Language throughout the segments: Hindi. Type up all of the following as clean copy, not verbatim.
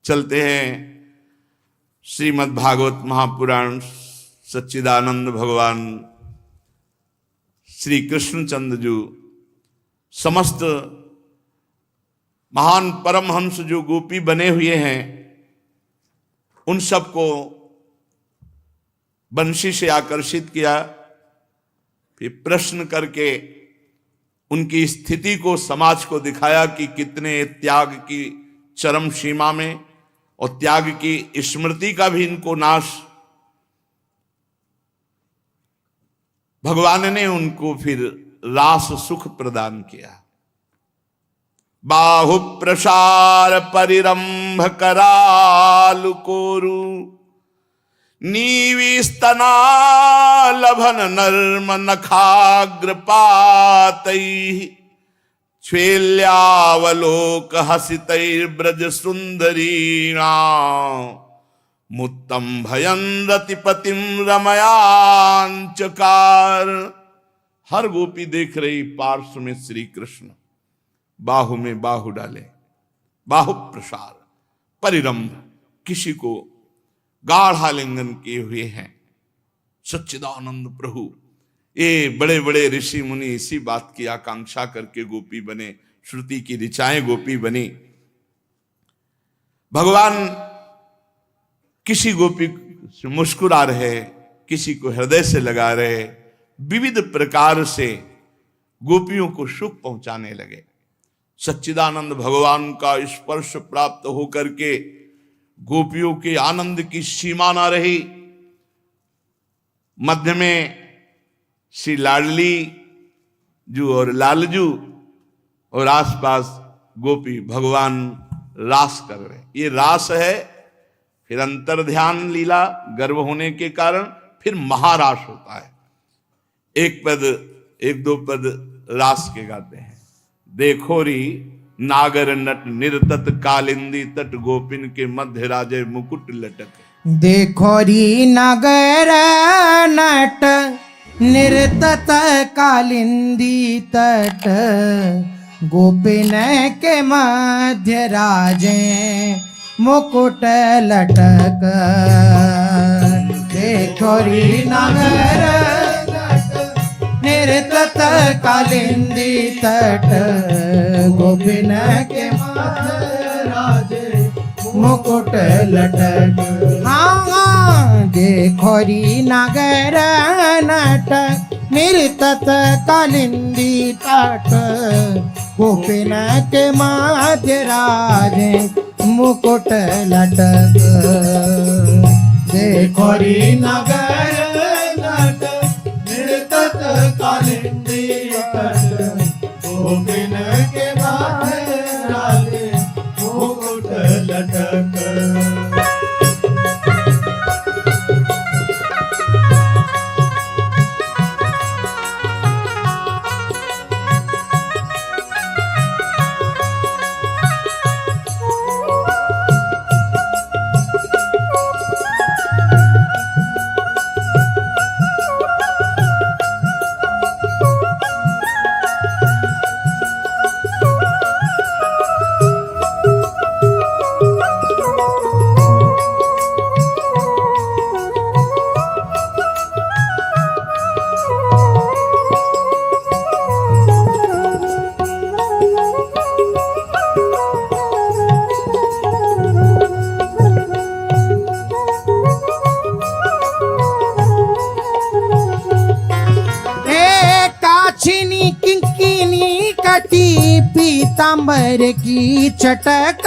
चलते हैं श्रीमद् भागवत महापुराण। सच्चिदानंद भगवान श्री कृष्णचंद्र जी समस्त महान परमहंस जो गोपी बने हुए हैं उन सबको बंशी से आकर्षित किया, फिर प्रश्न करके उनकी स्थिति को समाज को दिखाया कि कितने त्याग की चरम सीमा में और त्याग की स्मृति का भी इनको नाश। भगवान ने उनको फिर रास सुख प्रदान किया। बाहु प्रसार परिरंभ करालु कोरु नीविस्तना लभन नर्म नखाग्र पातैः श्वेल्यावलोक हसितैर्ब्रज सुंदरीणा मुत्तम भयन रतिपतिम रमयांचकार। हर गोपी देख रही पार्श्व में श्री कृष्ण बाहु में बाहु डाले, बाहु प्रसार परिरंभ, किसी को गाढ़ा लिंगन किए हुए हैं। सच्चिदानंद प्रभु, ये बड़े बड़े ऋषि मुनि इसी बात की आकांक्षा करके गोपी बने, श्रुति की ऋचाएं गोपी बनी। भगवान किसी गोपी से मुस्कुरा रहे, किसी को हृदय से लगा रहे, विविध प्रकार से गोपियों को सुख पहुंचाने लगे। सच्चिदानंद भगवान का स्पर्श प्राप्त होकर के गोपियों के आनंद की सीमा ना रही। मध्य में श्री लाडली जू और लालजू और आसपास गोपी भगवान रास कर रहे। ये रास है, फिर अंतर ध्यान लीला गर्भ होने के कारण फिर महारास होता है। एक पद एक दो पद रास के गाते हैं। देखो री नागर नट निर्तत कालिंदी तट गोपिन के मध्य राजे मुकुट लटक। देखो री नागर नट निर्तत कालिंदी तट गोपिन के मध्य राजे मुकुट लटक। देखो री नागर निर्तत कालिंदी तट गोपिन के मध्य राजे मुकुट लटक। हाँ, देखो री नागर नट निर्तत कालिंदी तट गोपिन के मध्य राजे मुकुट लटक। देखो री नागर नट निर्तत कालिंदी तट गोपिन के मध्य राजे मुकुट लटक। पीतांबर की चटक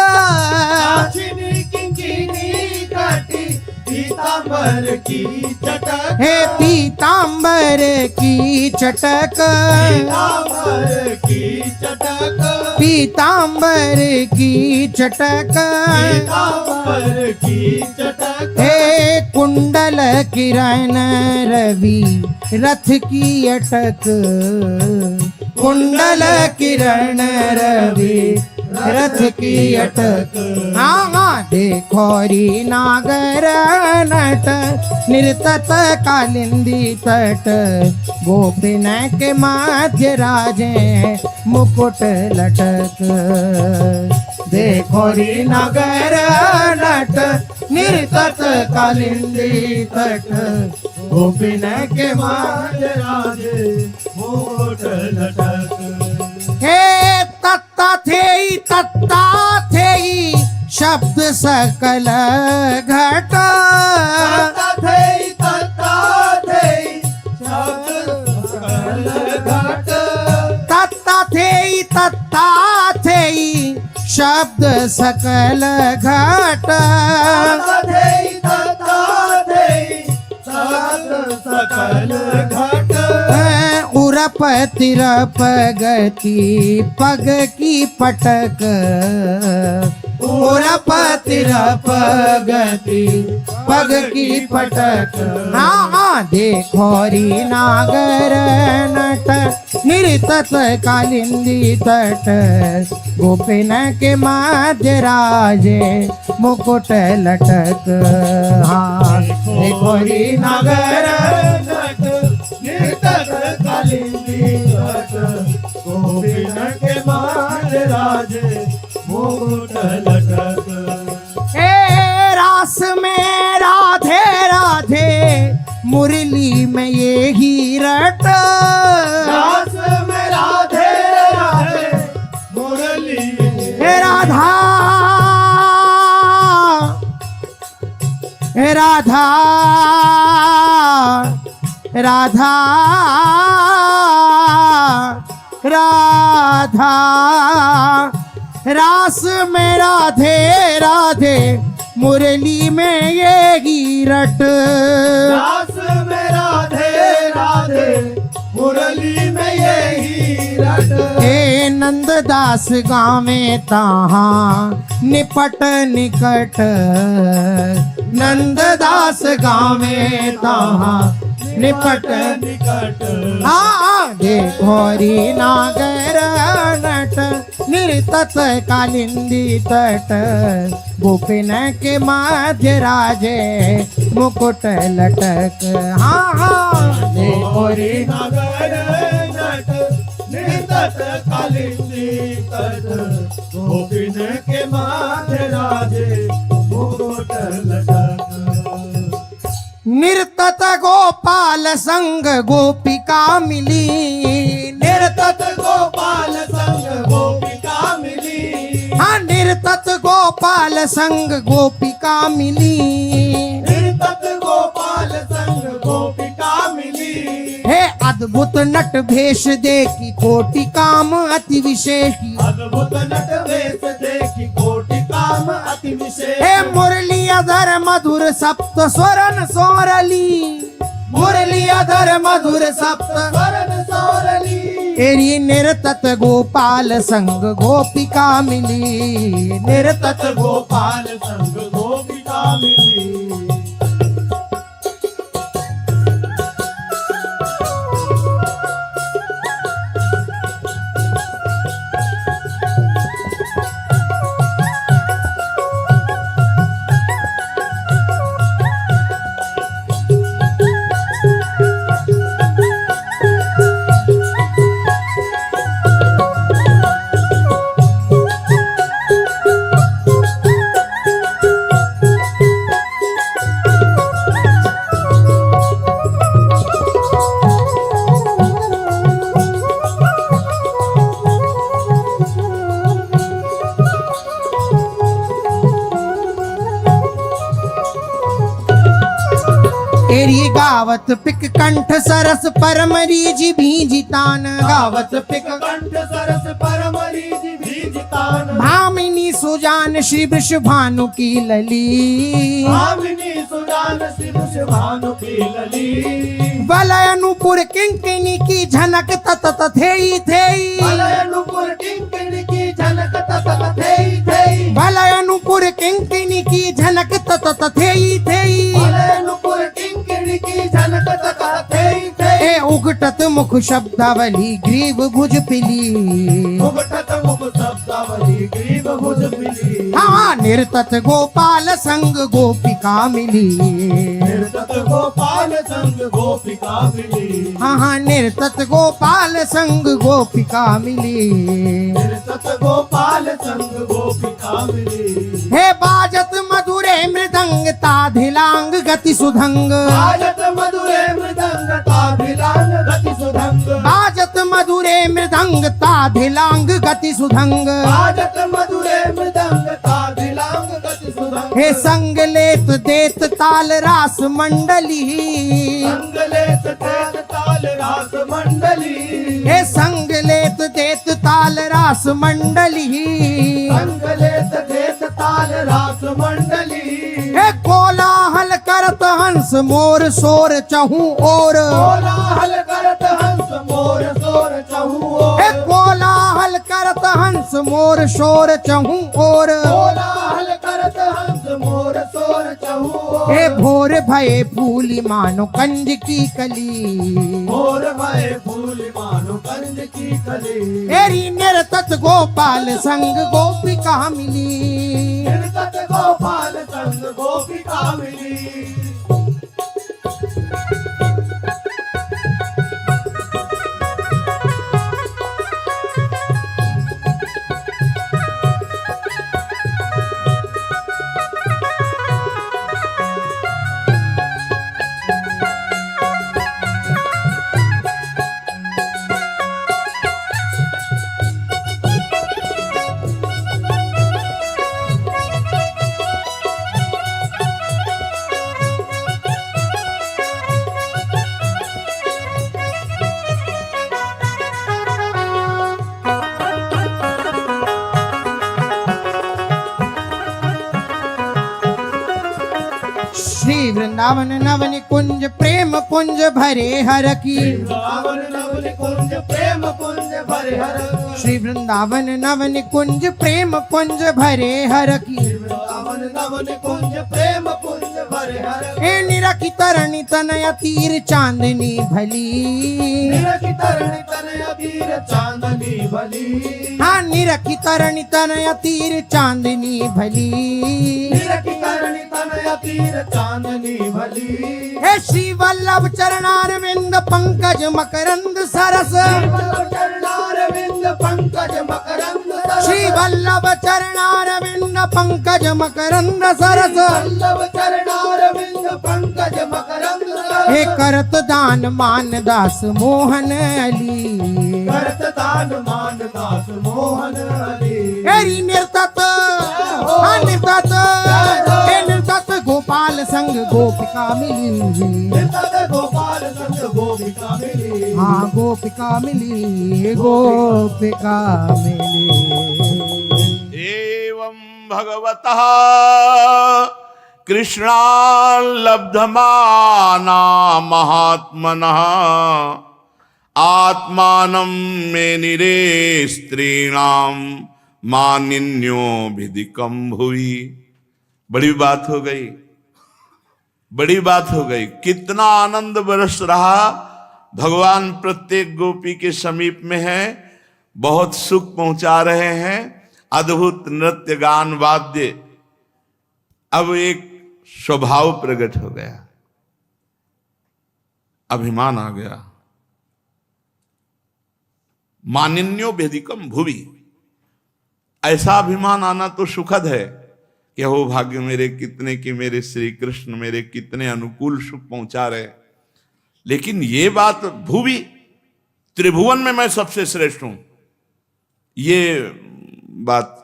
पीतांबर की चटक। हे पीतांबर की चटक पीतांबर की चटक पीतांबर की चटक पीतांबर की चटक। हे कुंडल किरण रवि रथ की अटक कुंडल किरण रवि रथ की अटक। हाँ, देखो री नागर नट निर्तत कालिंदी तट गोपिन के मध्य राजे मुकुट लटक। देखो री नागर नट निर्तत कालिंदी तट गोपिन के माज राजे मुकुट लटक हे तत्ता थेई शब्द सकल घट तत्ता थेई शब्द सकल घट सकल घट उरप तिरप गति पग की पटक उरप तिरप गति पग की पटक हाँ देखोरी नागर नट निर्तत कालिंदी तट गोपिन के माध्य राजे मुकुट लटक हाँ देखोरी नागर नट निर्तत कालिंदी तट गोपिन के माज राजे मुकुट लटक हे रास में राधे राधे मुरली में ये ही रट रास में राधे राधे मुरली हे राधा हे राधा राधा राधा रास में राधे राधे मुरली में ये ही रट रास में राधे राधे मुरली में यही रट हे नंददास गावे ताहा निपट निकट नंददास गावे ताहा निपट निकट देखोरी नागर नट निर्तत कालिंदी तट गोपिन के माध्य राजे मुकुट लटक देखोरी नगर नट निर्तत कालिंदी तट गोपिन के माध्य राजे मुकुट लटक निर्तत गोपाल संग गोपिका मिली निर्तत गोपाल संग गोपिका मिली हाँ निर्तत गोपाल संग गोपिका मिली निर्तत गोपाल संग गोपिका मिली हे अद्भुत नट भेष देखी कोटि काम अति विशेषी अद्भुत नट वेश देखी कोटि काम अति विशेष हे मुरली अधर मधुर सप्त स्वरन सोरली मुरली अधर मधुर सप्त वरण सौरली तेरी निर्तत गोपाल संग गोपिका मिली निर्तत गोपाल संग गोपिका मिली तेरी गावत पिक कंठ सरस परमरीज भीजितान गावत पिक कंठ सरस परमरीज भीजितान भामिनी सुजान श्री वृषभानु की लली भामिनी सुजान शिव भानु की लली वलयनुपुर किंकिनी की झनक तत थेई थेई मलयनुपुर किंकिणी की झलक तत थेई थेई वलयनुपुर किंकिनी की झनक तत थेई थेई मलयनुपुर किंकिणी की झलक तत थेई थेई ए उगटत मुख शब्दावली ग्रीव भुज पिली उगटत मुख शब्दावली ग्रीव भुज मिली हाँ निर्तत गोपाल संग गोपिका मिली निर्तत गोपाल संग गोपिका मिली हाँ निर्तत गोपाल संग गोपिका मिली निर्तत गोपाल संग गोपिका मिली हे बाजत मधुरे मृदंग ताधिलांग गति सुधंग बाजत मधुरे मृदंग ताभिलांग गति सुधंग बाजत मधुरे मृदंग ताधिलांग गति सुधंग बाजत मधुरे मृदंग ताभिलांग गति सुधंग हे संग लेत देत ताल रास मंडली संगलेत तेज ताल रास मंडली हे संग लेत देत ताल रास मंडली संगलेत तेज ताल रास मंडली हे कोलाहल करत हंस मोर शोर चहु और कोलाहल करत हंस मोर शोर चहु ओर हे कोलाहल करत हंस मोर शोर चहु और कोलाहल करत हंस मोर शोर चहु ओर हे भोर भये फूली मानो कंज की कली मोर भय फूल मानो कंज की कली तेरी निरतत गोपाल संग गोपिका मिली निर्गत गोपाल संग गोपिका मिली श्री वृंदावन नवन कुंज प्रेम कुंज भरे हर की वृंदावन नवन कुंज प्रेम कुंज भरे हर श्री वृंदावन नवन कुंज प्रेम कुंज भरे हर की वृंदावन नवन कुंज प्रेम कुंज भरे हर हे निरखी तरणी तनय तीर चांदनी भली निरखी तरणी तनय तीर चांदनी भली हाँ निरखी तरणी तनय तीर चांदनी भली निरखी तरणी तनय तीर चांदनी भली हे श्री वल्लभ चरणारविंद पंकज मकरंद सरस चरणारविंद पंकज मकरंद सरस श्री वल्लभ चरणारविंद पंकज मकरंद सरस वल्लभ चरणारविंद पंकज मकरंद सरस हे करत दान मान दास मोहन अली करत दान मान दास मोहन अली हेरी निर्तत हाँ निर्तत हे निर्तत गोपाल संग गोपिका मिली निर्तत गोपाल संग गोपिका मिली हाँ गोपिका मिली गोपिका मिली एवं भगवतः कृष्णाल्लब्धमाना महात्मनः आत्मानं मेनिरे स्त्रीणां मानिन्योभिधिकं भुवि। बड़ी बात हो गई, बड़ी बात हो गई। कितना आनंद बरस रहा। भगवान प्रत्येक गोपी के समीप में है, बहुत सुख पहुंचा रहे हैं। अद्भुत नृत्य गान वाद्य। अब एक स्वभाव प्रकट हो गया, अभिमान आ गया। मानिन्यो भेदिकम भुवि, ऐसा अभिमान आना तो सुखद है कि हो भाग्य मेरे कितने कि मेरे श्री कृष्ण मेरे कितने अनुकूल सुख पहुंचा रहे। लेकिन ये बात भुवि, त्रिभुवन में मैं सबसे श्रेष्ठ हूं, ये बात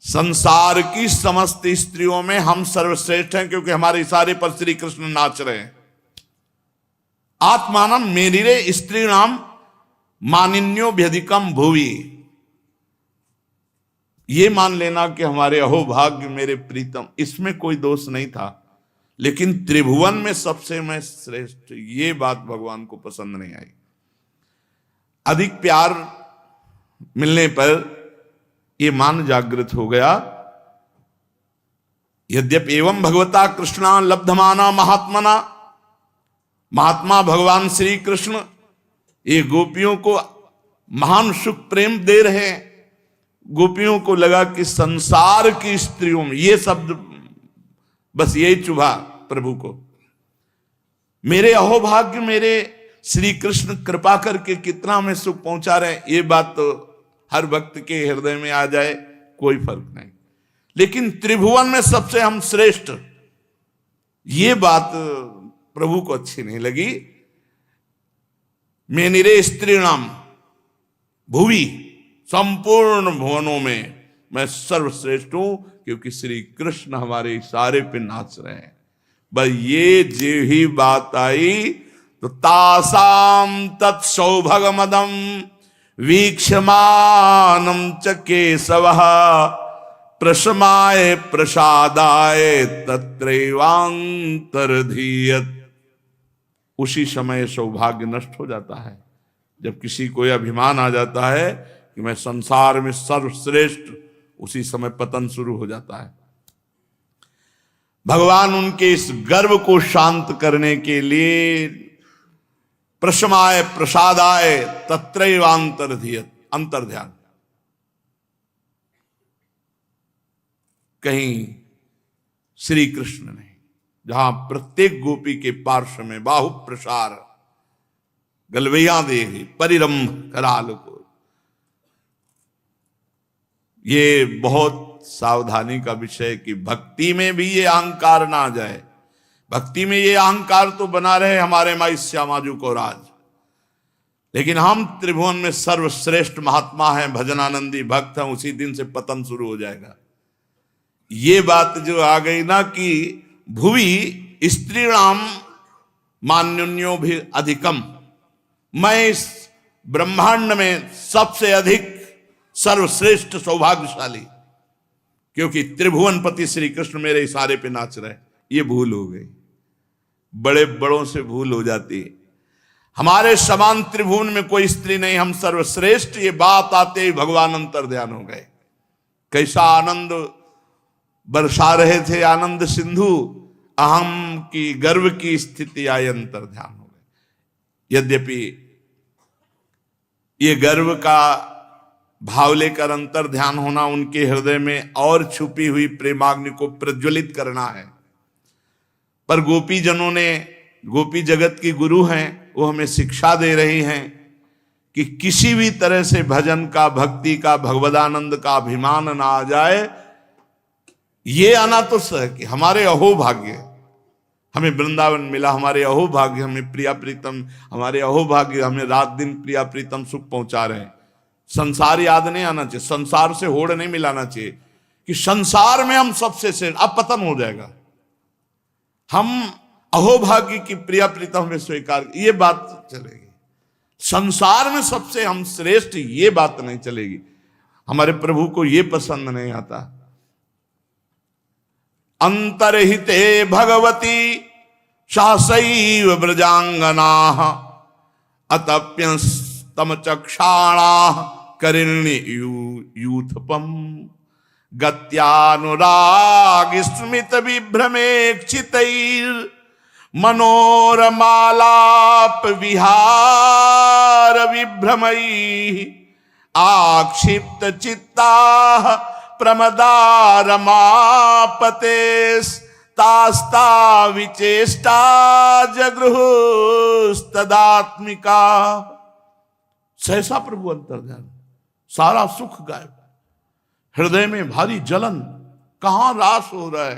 संसार की समस्त स्त्रियों में हम सर्वश्रेष्ठ हैं, क्योंकि हमारे इशारे पर श्री कृष्ण नाच रहे हैं। आत्मानम मेनिरे स्त्रीणाम मानिन्यो व्यधिकम भुवि। ये मान लेना कि हमारे अहोभाग्य मेरे प्रीतम, इसमें कोई दोष नहीं था। लेकिन त्रिभुवन में सबसे मैं श्रेष्ठ, ये बात भगवान को पसंद नहीं आई। अधिक प्यार मिलने पर ये मान जागृत हो गया। यद्यपि एवं भगवता कृष्णा लब्धमाना महात्मना, महात्मा भगवान श्री कृष्ण ये गोपियों को महान सुख प्रेम दे रहे हैं। गोपियों को लगा कि संसार की स्त्रियों में, ये शब्द बस यही चुभा प्रभु को, मेरे अहोभाग्य मेरे श्री कृष्ण कृपा करके कितना में सुख पहुंचा रहे हैं। ये बात तो हर भक्त के हृदय में आ जाए कोई फर्क नहीं। लेकिन त्रिभुवन में सबसे हम श्रेष्ठ, ये बात प्रभु को अच्छी नहीं लगी। मेनिरे स्त्रीणाम भुवि, संपूर्ण भुवनों में मैं सर्वश्रेष्ठ हूं, क्योंकि श्री कृष्ण हमारे इशारे पे नाच रहे हैं। बस ये जो ही बात आई तो तासाम तत्सौभगमदम वीक्षमानम च केशवः प्रशमाय प्रसादाय तत्रैवांतर्धीयत। उसी समय सौभाग्य नष्ट हो जाता है, जब किसी को यह अभिमान आ जाता है कि मैं संसार में सर्वश्रेष्ठ, उसी समय पतन शुरू हो जाता है। भगवान उनके इस गर्व को शांत करने के लिए प्रशमाय प्रसादाय तत्रैवांतर्धीयत, अंतर्ध्यान। कहीं श्री कृष्ण ने जहां प्रत्येक गोपी के पार्श्व में बाहु प्रसार गलवैया दे परिरंभ कराल को, ये बहुत सावधानी का विषय कि भक्ति में भी ये अहंकार ना आ जाए। भक्ति में ये अहंकार तो बना रहे हमारे माई श्यामाजू को राज, लेकिन हम त्रिभुवन में सर्वश्रेष्ठ महात्मा हैं, भजनानंदी भक्त हैं, उसी दिन से पतन शुरू हो जाएगा। ये बात जो आ गई ना कि भुवि स्त्रीणाम मान्युन्यो भी अधिकम, मैं इस ब्रह्मांड में सबसे अधिक सर्वश्रेष्ठ सौभाग्यशाली, क्योंकि त्रिभुवनपति श्री कृष्ण मेरे इशारे पे नाच रहे। ये भूल हो गई, बड़े बड़ों से भूल हो जाती है। हमारे समान त्रिभुवन में कोई स्त्री नहीं, हम सर्वश्रेष्ठ, ये बात आते ही भगवान अंतर्ध्यान हो गए। कैसा आनंद बरसा रहे थे, आनंद सिंधु, अहम की गर्व की स्थिति आई, अंतर्ध्यान हो गए। यद्यपि ये गर्व का भाव लेकर अंतर्ध्यान होना उनके हृदय में और छुपी हुई प्रेमाग्नि को प्रज्वलित करना है, पर गोपी जनों ने, गोपी जगत की गुरु हैं, वो हमें शिक्षा दे रही हैं कि किसी भी तरह से भजन का, भक्ति का, भगवदानंद का अभिमान ना आ जाए। ये आना तो सह कि हमारे अहोभाग्य, हमें वृंदावन मिला, हमारे अहोभाग्य, हमें प्रिया प्रीतम, हमारे अहोभाग्य हमें रात दिन प्रिया प्रीतम सुख पहुंचा रहे हैं। संसार याद नहीं आना चाहिए, संसार से होड़ नहीं मिलाना चाहिए कि संसार में हम सबसे श्रेष्ठ, अब पतन हो जाएगा। हम अहोभाग्य की प्रिया प्रीतम में स्वीकार, ये बात चलेगी। संसार में सबसे हम श्रेष्ठ, ये बात नहीं चलेगी। हमारे प्रभु को ये पसंद नहीं आता। अंतरहिते भगवती शासैव ब्रजांगना अतप्यस्तम चक्षाणा करिण्य यूथपम गत्यानुराग स्मित विभ्रमेक्षितैर मनोरमालाप विहार विभ्रमैः आक्षिप्त चित्ता प्रमदारमापतेस्तास्ता विचेष्टा जगृहुस्तदात्मिका। सहसा प्रभु अंतर्ध्यान, सारा सुख गायब, हृदय में भारी जलन, कहां रास हो रहा है,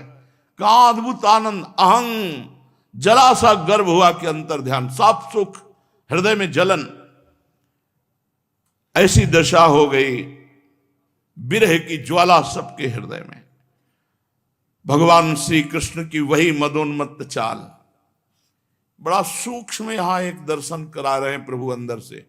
कहां अद्भुत आनंद, अहं जरा सा गर्भ हुआ कि अंतर्ध्यान, साफ सुख, हृदय में जलन। ऐसी दशा हो गई, विरह की ज्वाला सबके हृदय में। भगवान श्री कृष्ण की वही मदोन्मत्त चाल, बड़ा सूक्ष्म यहां एक दर्शन करा रहे हैं प्रभु अंदर से।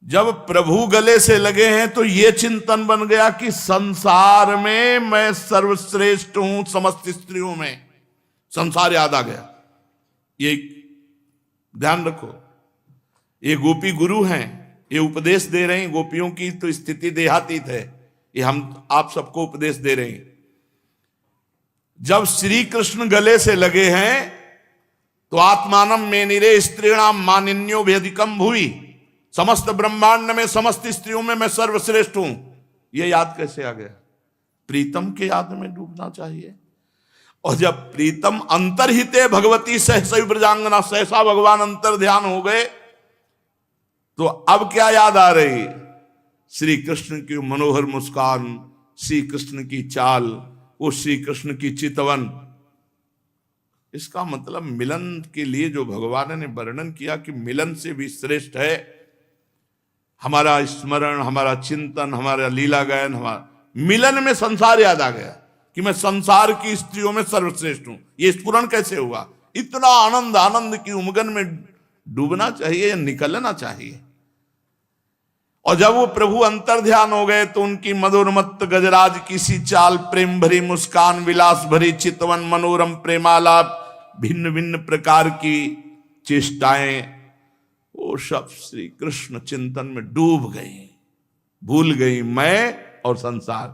जब प्रभु गले से लगे हैं तो यह चिंतन बन गया कि संसार में मैं सर्वश्रेष्ठ हूं, समस्त स्त्रियों में। संसार याद आ गया। ये ध्यान रखो, ये गोपी गुरु हैं, ये उपदेश दे रहे हैं। गोपियों की तो स्थिति देहातीत है, ये हम आप सबको उपदेश दे रहे हैं। जब श्री कृष्ण गले से लगे हैं तो आत्मानम में निरे स्त्रीणाम मानिन्यो भेदिकम भुवि, समस्त ब्रह्मांड में, समस्त स्त्रियों में मैं सर्वश्रेष्ठ हूं। यह याद कैसे आ गया? प्रीतम के याद में डूबना चाहिए। और जब प्रीतम अंतर्हिते भगवती सहसा ब्रजांगना, सहसा भगवान अंतर ध्यान हो गए, तो अब क्या याद आ रही? श्री कृष्ण की मनोहर मुस्कान, श्री कृष्ण की चाल, वो श्री कृष्ण की चितवन। इसका मतलब मिलन के लिए जो भगवान ने वर्णन किया कि मिलन से भी श्रेष्ठ है हमारा स्मरण, हमारा चिंतन, हमारा लीला गायन। हमारा मिलन में संसार याद आ गया कि मैं संसार की स्त्रियों में सर्वश्रेष्ठ हूं। ये स्फुरण कैसे हुआ? इतना आनंद, आनंद की उमगन में डूबना चाहिए या निकलना चाहिए। और जब वो प्रभु अंतर ध्यान हो गए तो उनकी मधुरमत्त गजराज की सी चाल, प्रेम भरी मुस्कान, विलास भरी चितवन, मनोरम प्रेमालाप, भिन्न भिन्न प्रकार की चेष्टाएं, वो सब श्री कृष्ण चिंतन में डूब गई, भूल गई मैं और संसार।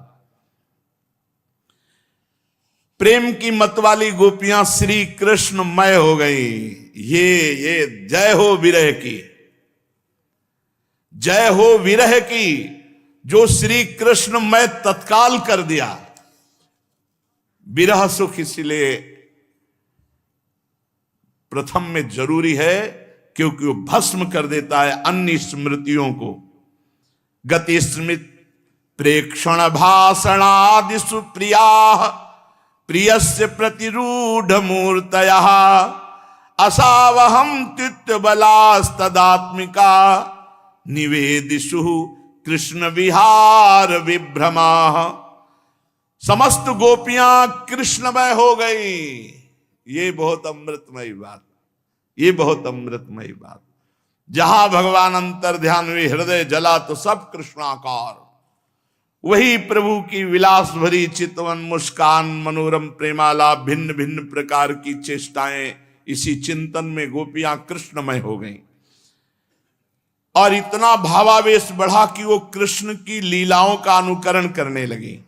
प्रेम की मत वाली गोपियां श्री कृष्णमय हो गई। ये जय हो विरह की, जय हो विरह की, जो श्री कृष्ण मैं तत्काल कर दिया। विरह सुख इसलिए प्रथम में जरूरी है क्योंकि वो भस्म कर देता है अन्य स्मृतियों को। गति स्मृत प्रेक्षण भाषणादि सुप्रिया प्रियस्य प्रतिरूढ़ मूर्तया असावहम तित्व बलास्तदात्मिका निवेदिषु कृष्ण विहार विभ्रमा। समस्त गोपियां कृष्णमय हो गई। ये बहुत अमृतमयी बात, ये बहुत अमृतमयी बात। जहां भगवान अंतर ध्यान हुए, हृदय जला तो सब कृष्णाकार। वही प्रभु की विलास भरी चितवन, मुस्कान, मनोरम प्रेमालाप, भिन्न भिन्न प्रकार की चेष्टाएं, इसी चिंतन में गोपियां कृष्णमय हो गईं। और इतना भावावेश बढ़ा कि वो कृष्ण की लीलाओं का अनुकरण करने लगी।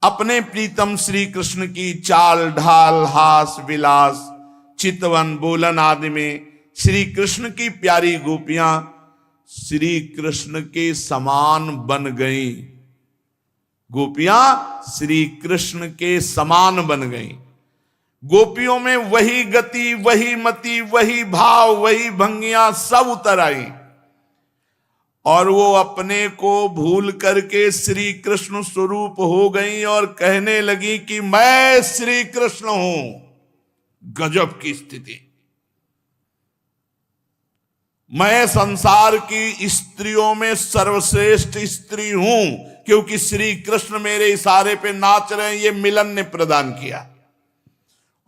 अपने प्रीतम श्री कृष्ण की चाल ढाल, हास विलास, चितवन, बोलन आदि में श्री कृष्ण की प्यारी गोपियां श्री कृष्ण के समान बन गईं। गोपियां श्री कृष्ण के समान बन गईं। गोपियों में वही गति, वही मति, वही भाव, वही भंगियां सब उतर आई और वो अपने को भूल करके श्री कृष्ण स्वरूप हो गई और कहने लगी कि मैं श्री कृष्ण हूं। गजब की स्थिति। मैं संसार की स्त्रियों में सर्वश्रेष्ठ स्त्री हूं क्योंकि श्री कृष्ण मेरे इशारे पे नाच रहे हैं। ये मिलन ने प्रदान किया।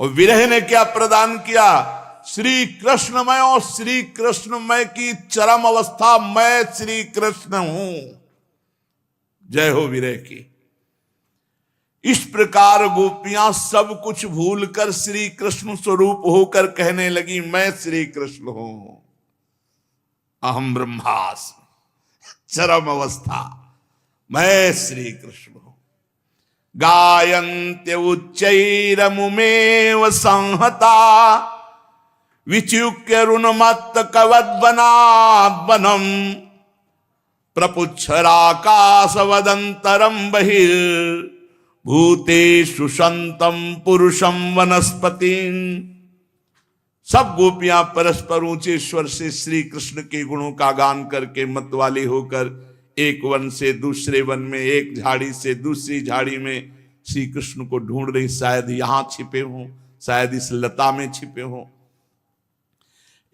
और विरह ने क्या प्रदान किया? श्री कृष्णमय और श्री कृष्णमय की चरम अवस्था, मैं श्री कृष्ण हूं। जय हो विरह की। इस प्रकार गोपियां सब कुछ भूलकर श्री कृष्ण स्वरूप होकर कहने लगी मैं श्री कृष्ण हूं। अहम ब्रह्मास्मि, चरम अवस्था, मैं श्री कृष्ण हूं। गायन्त्य उच्चैरमुमेव संहता विच्युक्य रुणमत्त कवद्वनाद्वनम् प्रपुच्छराकाश वदन्तरं बहिर्भूतेषु सन्तं पुरुषं वनस्पतिं। सब गोपियां परस्पर ऊंचे स्वर से श्री कृष्ण के गुणों का गान करके मतवाली होकर एक वन से दूसरे वन में, एक झाड़ी से दूसरी झाड़ी में श्री कृष्ण को ढूंढ रही। शायद यहां छिपे हों, शायद इस लता में छिपे हों,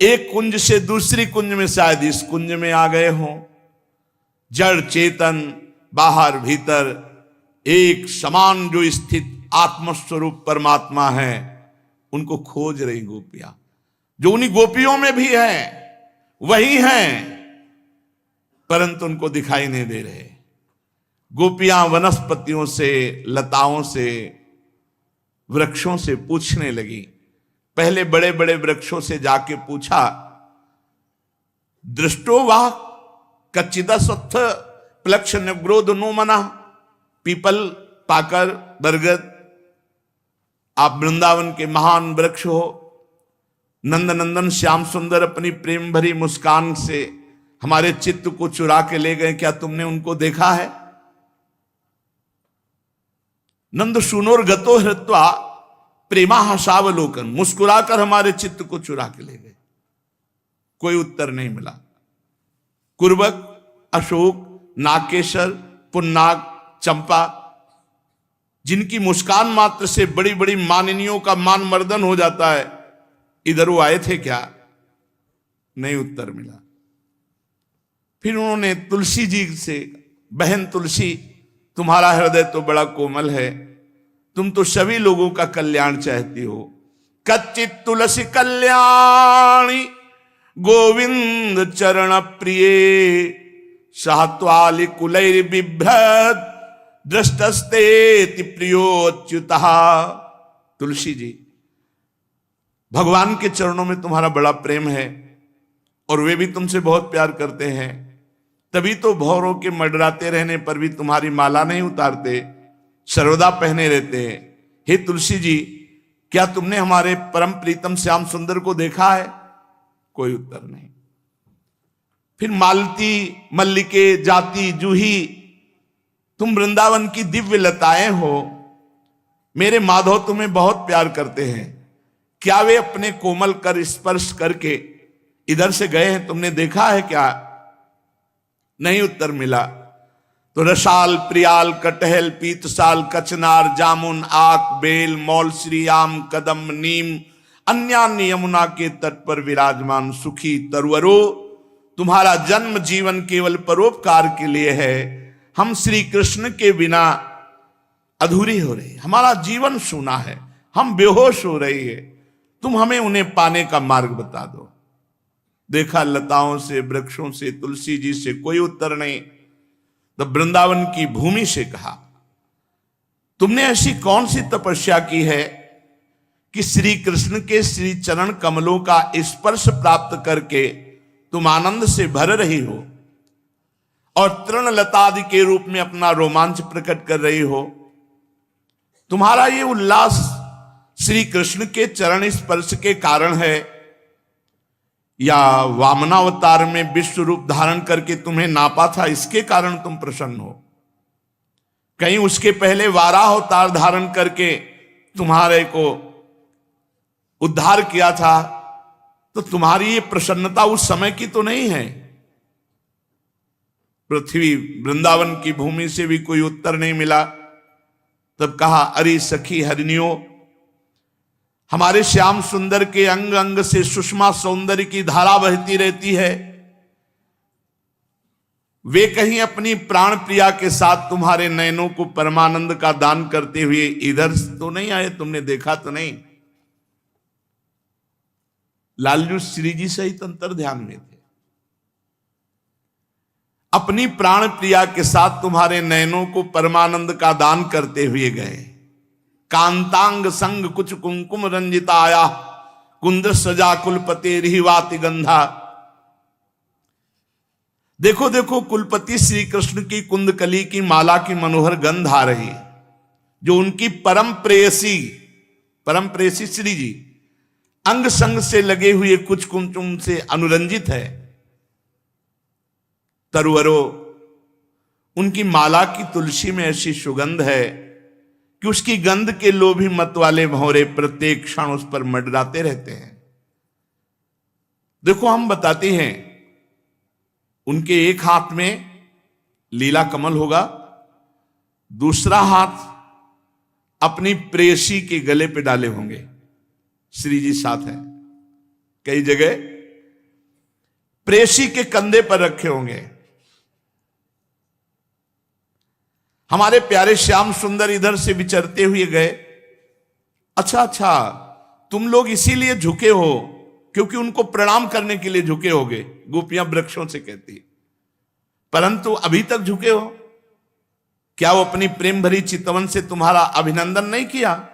एक कुंज से दूसरी कुंज में, शायद इस कुंज में आ गए हों। जड़ चेतन बाहर भीतर एक समान जो स्थित आत्मस्वरूप परमात्मा है, उनको खोज रही गोपियां, जो उन्हीं गोपियों में भी है, वही हैं, परंतु उनको दिखाई नहीं दे रहे। गोपियां वनस्पतियों से, लताओं से, वृक्षों से पूछने लगी। पहले बड़े बड़े वृक्षों से जाके पूछा, दृष्टो वाह कच्चिदस्वत्थ प्लक्ष निग्रोध नो मना। पीपल, पाकर, बरगद, आप वृंदावन के महान वृक्ष हो। नंद नंदन श्याम सुंदर अपनी प्रेम भरी मुस्कान से हमारे चित्त को चुरा के ले गए, क्या तुमने उनको देखा है? नंद सुनोर गतो हृत्वा प्रेमा हसावलोकन, मुस्कुराकर हमारे चित्त को चुरा के ले गए। कोई उत्तर नहीं मिला। कुर्बक, अशोक, नाकेशर, पुन्नाग, चंपा, जिनकी मुस्कान मात्र से बड़ी बड़ी माननियों का मान मर्दन हो जाता है, इधर वो आए थे क्या? नहीं उत्तर मिला। फिर उन्होंने तुलसी जी से, बहन तुलसी, तुम्हारा हृदय तो बड़ा कोमल है, तुम तो सभी लोगों का कल्याण चाहती हो। कच्चित तुलसी कल्याणी गोविंद चरण प्रिय, सहत्वालि कुलैर बिभ्रत दृष्टस्ते प्रियोच्युतः। तुलसी जी, भगवान के चरणों में तुम्हारा बड़ा प्रेम है और वे भी तुमसे बहुत प्यार करते हैं, तभी तो भौरों के मडराते रहने पर भी तुम्हारी माला नहीं उतारते, सर्वदा पहने रहते हैं। हे तुलसी जी, क्या तुमने हमारे परम प्रीतम श्याम सुंदर को देखा है? कोई उत्तर नहीं। फिर मालती, मल्लिके, जाति, जूही, तुम वृंदावन की दिव्य लताएं हो, मेरे माधव तुम्हें बहुत प्यार करते हैं, क्या वे अपने कोमल कर स्पर्श करके इधर से गए हैं? तुमने देखा है क्या? नहीं उत्तर मिला। तो रसाल, प्रियाल, कटहल, पीतसाल, कचनार, जामुन, आक, बेल, मौलश्री, आम, कदम, नीम, अन्यान्य यमुना के तट पर विराजमान सुखी तरुवरो, तुम्हारा जन्म जीवन केवल परोपकार के लिए है। हम श्री कृष्ण के बिना अधूरी हो रही, हमारा जीवन सूना है, हम बेहोश हो रही है, तुम हमें उन्हें पाने का मार्ग बता दो। देखा लताओं से, वृक्षों से, तुलसी जी से कोई उत्तर नहीं। तो वृंदावन की भूमि से कहा, तुमने ऐसी कौन सी तपस्या की है कि श्री कृष्ण के श्री चरण कमलों का स्पर्श प्राप्त करके तुम आनंद से भर रही हो और तृणलतादि के रूप में अपना रोमांच प्रकट कर रही हो? तुम्हारा ये उल्लास श्री कृष्ण के चरण स्पर्श के कारण है या वामनावतार में विश्व रूप धारण करके तुम्हें नापा था इसके कारण तुम प्रसन्न हो? कहीं उसके पहले वाराह अवतार धारण करके तुम्हारे को उद्धार किया था, तो तुम्हारी ये प्रसन्नता उस समय की तो नहीं है। पृथ्वी, वृंदावन की भूमि से भी कोई उत्तर नहीं मिला। तब कहा, अरे सखी हरिणियों, हमारे श्याम सुंदर के अंग अंग से सुषमा सौंदर्य की धारा बहती रहती है, वे कहीं अपनी प्राण प्रिया के साथ तुम्हारे नयनों को परमानंद का दान करते हुए इधर तो नहीं आए? तुमने देखा तो नहीं? लालजू श्री जी सहित अंतर ध्यान में थे, अपनी प्राण प्रिया के साथ तुम्हारे नयनों को परमानंद का दान करते हुए गए। कांतांग संग कुछ कुंकुम रंजिताया, कुंद सजा कुलपति रिहिवाति गंधा। देखो देखो, कुलपति श्री कृष्ण की कुंदकली की माला की मनोहर गंध आ रही, जो उनकी परम प्रेयसी श्री जी अंग संग से लगे हुए कुछ कुंकुम से अनुरंजित है। तरुवरो, उनकी माला की तुलसी में ऐसी सुगंध है कि उसकी गंध के लोभी मत वाले भंवरे प्रत्येक क्षण उस पर मंडराते रहते हैं। देखो, हम बताते हैं, उनके एक हाथ में लीला कमल होगा, दूसरा हाथ अपनी प्रेयसी के गले पे डाले होंगे। श्री जी साथ है, कई जगह प्रेयसी के कंधे पर रखे होंगे। हमारे प्यारे श्याम सुंदर इधर से विचरते हुए गए। अच्छा, तुम लोग इसीलिए झुके हो क्योंकि उनको प्रणाम करने के लिए झुके होगे, गोपियां वृक्षों से कहती, परंतु अभी तक झुके हो? क्या वो अपनी प्रेम भरी चितवन से तुम्हारा अभिनंदन नहीं किया?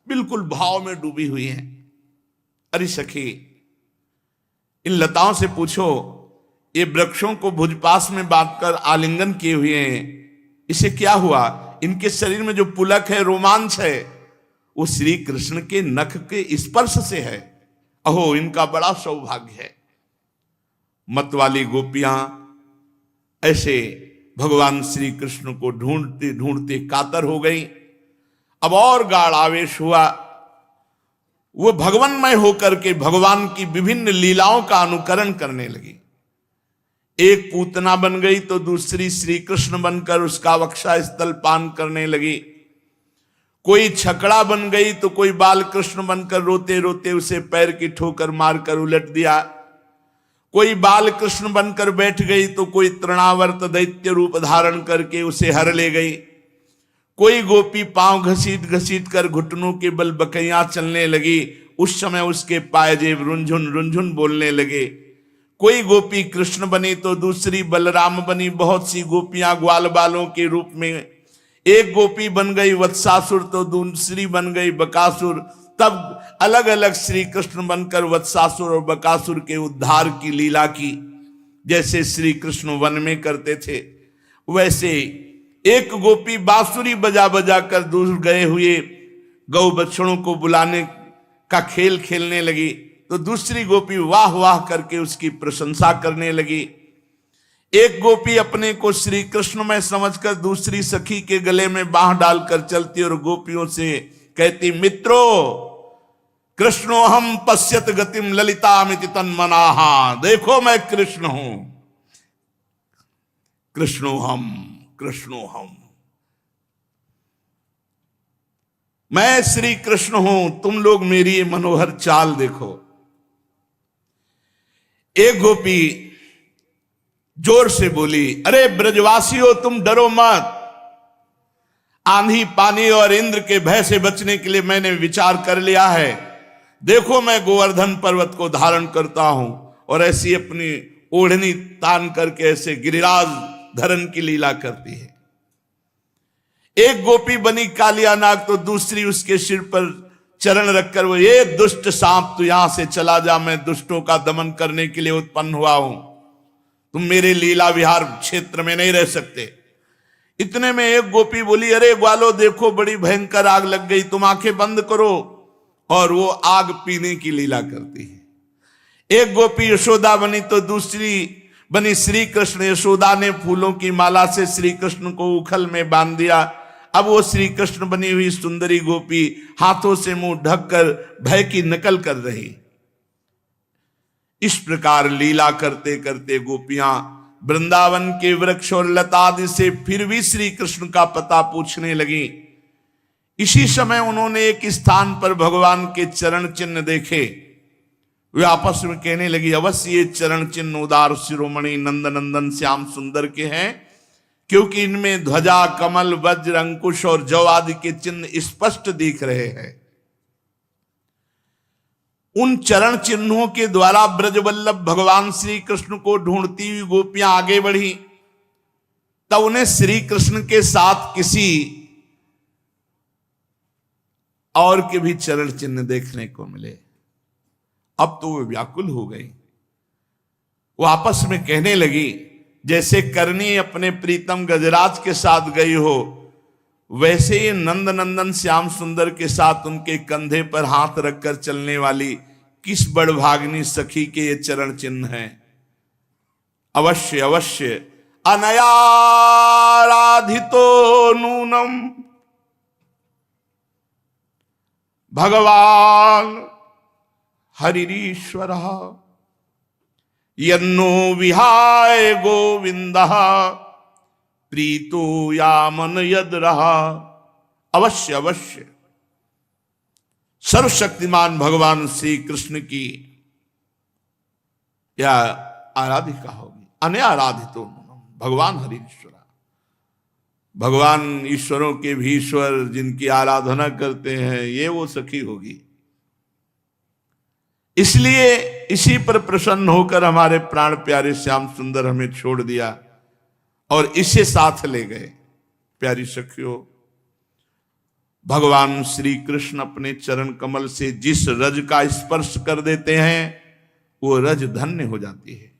बिल्कुल भाव में डूबी हुई हैं। अरे सखी, इन लताओं से पूछो, ये वृक्षों को भुजपास में बांधकर आलिंगन किए हुए हैं, इसे क्या हुआ? इनके शरीर में जो पुलक है, रोमांच है, वो श्री कृष्ण के नख के स्पर्श से है। अहो, इनका बड़ा सौभाग्य है। मतवाली गोपियां ऐसे भगवान श्री कृष्ण को ढूंढते ढूंढते कातर हो गई। अब और गाढ़ आवेश हुआ, वो भगवन्मय होकर के भगवान की विभिन्न लीलाओं का अनुकरण करने लगी। एक पूतना बन गई तो दूसरी श्री कृष्ण बनकर उसका वक्षा स्थल पान करने लगी। कोई छकड़ा बन गई तो कोई बाल कृष्ण बनकर रोते रोते उसे पैर की ठोकर मारकर उलट दिया। कोई बाल कृष्ण बनकर बैठ गई तो कोई तृणावर्त दैत्य रूप धारण करके उसे हर ले गई। कोई गोपी पांव घसीट घसीट कर घुटनों के बल बकैया चलने लगी। उस समय उसके पायजेब रुंझुन रुंझुन बोलने लगे। कोई गोपी कृष्ण बनी तो दूसरी बलराम बनी। बहुत सी गोपियां ग्वाल बालों के रूप में, एक गोपी बन गई वत्सासुर तो दूसरी बन गई बकासुर। तब अलग अलग श्री कृष्ण बनकर वत्सासुर और बकासुर के उद्धार की लीला की। जैसे श्री कृष्ण वन में करते थे वैसे एक गोपी बांसुरी बजा बजा कर दूर गए हुए गौ बछड़ों को बुलाने का खेल खेलने लगी तो दूसरी गोपी वाह वाह करके उसकी प्रशंसा करने लगी। एक गोपी अपने को श्री कृष्ण में समझकर दूसरी सखी के गले में बांह डालकर चलती और गोपियों से कहती, मित्रों कृष्णो हम पश्यत गतिम ललितामिति तन्मनाहा। देखो मैं कृष्ण हूं, कृष्णो हम, मैं श्री कृष्ण हूं, तुम लोग मेरी ये मनोहर चाल देखो। एक गोपी जोर से बोली, अरे ब्रजवासियों तुम डरो मत। आंधी पानी और इंद्र के भय से बचने के लिए मैंने विचार कर लिया है। देखो मैं गोवर्धन पर्वत को धारण करता हूं और ऐसी अपनी ओढ़नी तान करके ऐसे गिरिराज धरण की लीला करती है। एक गोपी बनी कालिया नाग तो दूसरी उसके सिर पर चरण रखकर वो, ये दुष्ट सांप तू यहां से चला जा, मैं दुष्टों का दमन करने के लिए उत्पन्न हुआ हूं, तुम मेरे लीला विहार क्षेत्र में नहीं रह सकते। इतने में एक गोपी बोली, अरे ग्वालो देखो बड़ी भयंकर आग लग गई, तुम आंखें बंद करो। और वो आग पीने की लीला करती है। एक गोपी यशोदा बनी तो दूसरी बनी श्री कृष्ण। यशोदा ने फूलों की माला से श्री कृष्ण को उखल में बांध दिया। अब वो श्री कृष्ण बनी हुई सुंदरी गोपी हाथों से मुंह ढककर भय की नकल कर रही। इस प्रकार लीला करते करते गोपियां वृंदावन के वृक्ष और लता आदि से फिर भी श्री कृष्ण का पता पूछने लगी। इसी समय उन्होंने एक स्थान पर भगवान के चरण चिन्ह देखे। वे आपस में कहने लगी, अवश्य ये चरण चिन्ह उदार शिरोमणि नंद नंदन श्याम सुंदर के हैं, क्योंकि इनमें ध्वजा कमल वज्र अंकुश और जौ आदि के चिन्ह स्पष्ट दिख रहे हैं। उन चरण चिन्हों के द्वारा ब्रजवल्लभ भगवान श्री कृष्ण को ढूंढती हुई गोपियां आगे बढ़ी। तब उन्हें श्री कृष्ण के साथ किसी और के भी चरण चिन्ह देखने को मिले। अब तो वो व्याकुल हो गई। वो आपस में कहने लगी, जैसे करनी अपने प्रीतम गजराज के साथ गई हो, वैसे ही नंद नंदन श्याम सुंदर के साथ उनके कंधे पर हाथ रखकर चलने वाली किस बड़भाग्नि सखी के ये चरण चिन्ह हैं। अवश्य अवश्य अनया राधितो नूनम भगवान हरिरीश्वर यन्नो विहाय गोविंद प्रीतो यामन यद रहा। अवश्य अवश्य सर्वशक्तिमान भगवान श्री कृष्ण की या आराधिका होगी। अनयाराधितो भगवान हरिश्वरा, भगवान ईश्वरों के भी ईश्वर जिनकी आराधना करते हैं, ये वो सखी होगी। इसलिए इसी पर प्रसन्न होकर हमारे प्राण प्यारे श्याम सुंदर हमें छोड़ दिया और इसे साथ ले गए। प्यारी सखियों, भगवान श्री कृष्ण अपने चरण कमल से जिस रज का स्पर्श कर देते हैं वो रज धन्य हो जाती है।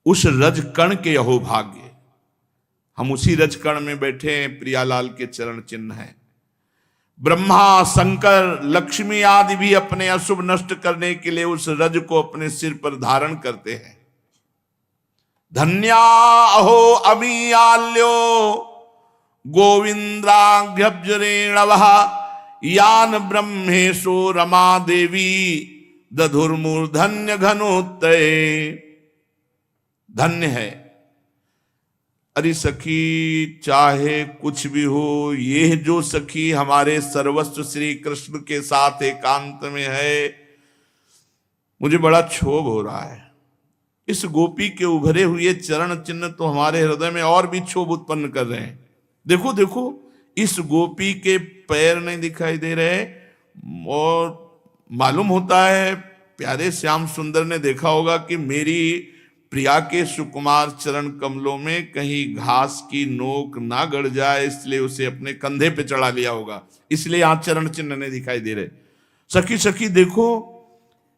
उस रज कण के अहो भाग्य, हम उसी रज कण में बैठे हैं। प्रियालाल के चरण चिन्ह है। ब्रह्मा शंकर लक्ष्मी आदि भी अपने अशुभ नष्ट करने के लिए उस रज को अपने सिर पर धारण करते हैं। धन्या अहो अमीयाल्यो गोविंद्राघ्यब्जरेणवः यान ब्रह्मेशो रमा देवी दधुर्मूर्धन्य घनोत्तये। धन्य है। अरे सखी चाहे कुछ भी हो, ये जो सखी हमारे सर्वस्व श्री कृष्ण के साथ एकांत में है, मुझे बड़ा क्षोभ हो रहा है। इस गोपी के उभरे हुए चरण चिन्ह तो हमारे हृदय में और भी क्षोभ उत्पन्न कर रहे हैं। देखो देखो, इस गोपी के पैर नहीं दिखाई दे रहे, और मालूम होता है प्यारे श्याम सुंदर ने देखा होगा कि मेरी प्रिया के सुकुमार चरण कमलों में कहीं घास की नोक ना गड़ जाए, इसलिए उसे अपने कंधे पे चढ़ा लिया होगा, इसलिए यहां चरण चिन्ह नहीं दिखाई दे रहे। सखी सखी देखो,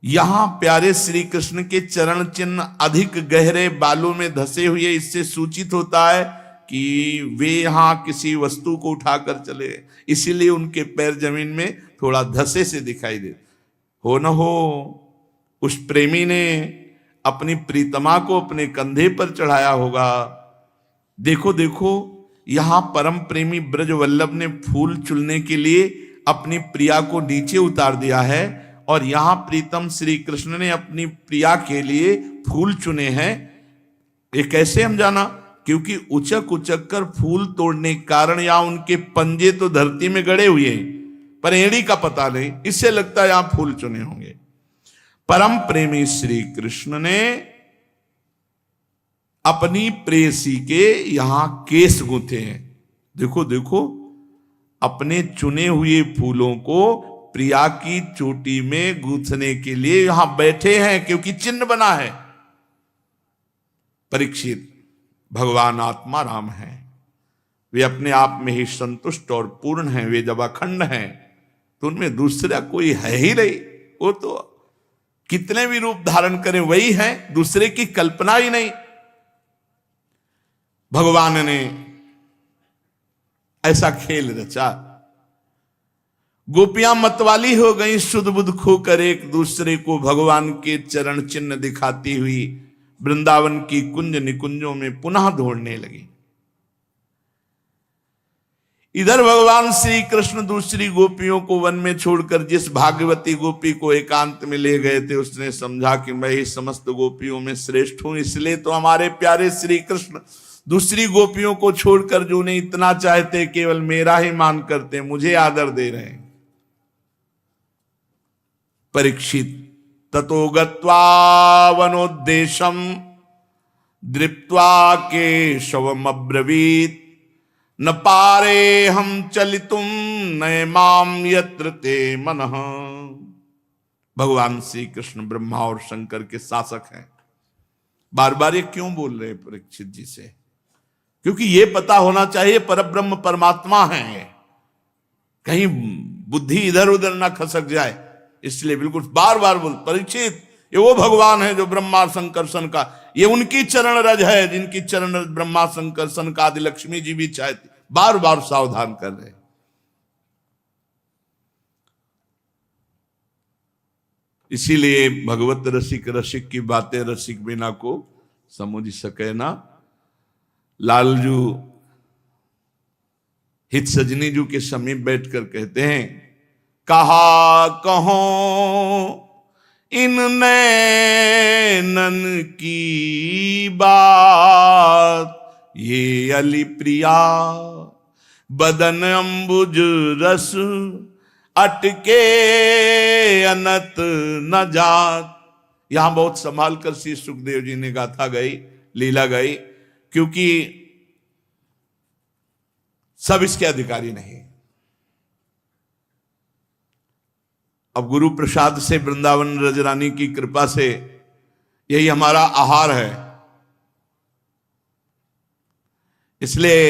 यहां प्यारे श्री कृष्ण के चरण चिन्ह अधिक गहरे बालों में धसे हुए, इससे सूचित होता है कि वे यहां किसी वस्तु को उठाकर चले, इसीलिए उनके पैर जमीन में थोड़ा धसे से दिखाई दे। हो न हो उस प्रेमी ने अपनी प्रीतमा को अपने कंधे पर चढ़ाया होगा। देखो देखो, यहां परम प्रेमी ब्रज वल्लभ ने फूल चुनने के लिए अपनी प्रिया को नीचे उतार दिया है, और यहां प्रीतम श्री कृष्ण ने अपनी प्रिया के लिए फूल चुने हैं। ये कैसे हम जाना? क्योंकि उचक उचक कर फूल तोड़ने के कारण यहां उनके पंजे तो धरती में गड़े हुए हैं, पर एड़ी का पता नहीं, इससे लगता है यहां फूल चुने होंगे। परम प्रेमी श्री कृष्ण ने अपनी प्रेयसी के यहां केस गूंथे हैं। देखो देखो, अपने चुने हुए फूलों को प्रिया की चोटी में गूंथने के लिए यहां बैठे हैं, क्योंकि चिन्ह बना है। परीक्षित, भगवान आत्मा राम है, वे अपने आप में ही संतुष्ट और पूर्ण हैं, वे जब अखंड हैं तो उनमें दूसरा कोई है ही नहीं। वो तो कितने भी रूप धारण करें वही है, दूसरे की कल्पना ही नहीं। भगवान ने ऐसा खेल रचा, गोपियां मतवाली हो गई, शुद्ध बुद्ध खोकर एक दूसरे को भगवान के चरण चिन्ह दिखाती हुई वृंदावन की कुंज निकुंजों में पुनः दौड़ने लगी। इधर भगवान श्री कृष्ण दूसरी गोपियों को वन में छोड़कर जिस भागवती गोपी को एकांत में ले गए थे, उसने समझा कि मैं ही समस्त गोपियों में श्रेष्ठ हूं, इसलिए तो हमारे प्यारे श्री कृष्ण दूसरी गोपियों को छोड़कर जो उन्हें इतना चाहते, केवल मेरा ही मान करते, मुझे आदर दे रहे हैं। परीक्षित, ततो गत्वा वनोद्देशम दृप्त्वा केशवम अब्रवीत, न पारे हम चलितुम नयमाम यत्र ते मनः। भगवान श्री कृष्ण ब्रह्मा और शंकर के शासक हैं। बार बार ये क्यों बोल रहे हैं परीक्षित जी से? क्योंकि ये पता होना चाहिए परब्रह्म परमात्मा है, कहीं बुद्धि इधर उधर ना खसक जाए, इसलिए बिल्कुल बार बार बोल, परीक्षित ये वो भगवान है जो ब्रह्मा शंकर सन का, ये उनकी चरण रज है जिनकी चरण रज ब्रह्मा शंकर सन का आदि लक्ष्मी जी भी चाहती। बार बार सावधान कर रहे। इसीलिए भगवत रसिक रसिक की बातें रसिक बिना को समझ सके ना। लालजू हित सजनी जू के समीप बैठकर कहते हैं, कहा कहो इन नैनन की बात, ये अली प्रिया बदन अंबुज रस, अटके अनत न जात। यहां बहुत संभाल कर श्री सुखदेव जी ने गाथा गाई, लीला गाई, क्योंकि सब इसके अधिकारी नहीं। अब गुरु प्रसाद से, वृंदावन रजरानी की कृपा से यही हमारा आहार है। इसलिए